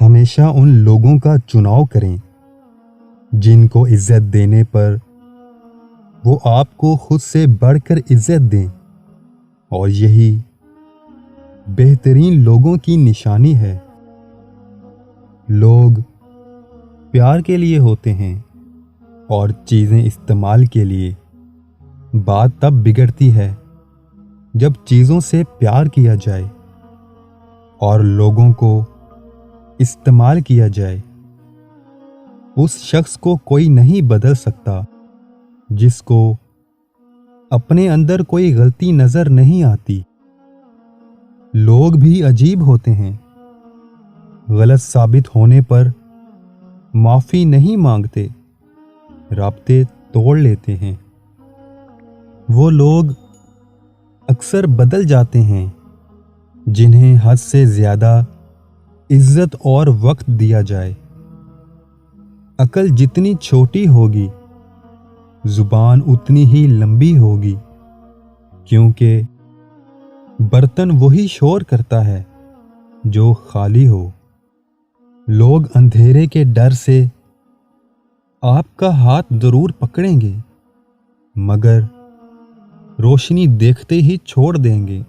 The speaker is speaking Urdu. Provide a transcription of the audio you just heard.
ہمیشہ ان لوگوں کا چناؤ کریں جن کو عزت دینے پر وہ آپ کو خود سے بڑھ کر عزت دیں، اور یہی بہترین لوگوں کی نشانی ہے۔ لوگ پیار کے لیے ہوتے ہیں اور چیزیں استعمال کے لیے۔ بات تب بگڑتی ہے جب چیزوں سے پیار کیا جائے اور لوگوں کو استعمال کیا جائے۔ اس شخص کو کوئی نہیں بدل سکتا جس کو اپنے اندر کوئی غلطی نظر نہیں آتی۔ لوگ بھی عجیب ہوتے ہیں، غلط ثابت ہونے پر معافی نہیں مانگتے، رابطے توڑ لیتے ہیں۔ وہ لوگ اکثر بدل جاتے ہیں جنہیں حد سے زیادہ عزت اور وقت دیا جائے۔ عقل جتنی چھوٹی ہوگی، زبان اتنی ہی لمبی ہوگی، کیونکہ برتن وہی شور کرتا ہے جو خالی ہو۔ لوگ اندھیرے کے ڈر سے آپ کا ہاتھ ضرور پکڑیں گے، مگر روشنی دیکھتے ہی چھوڑ دیں گے۔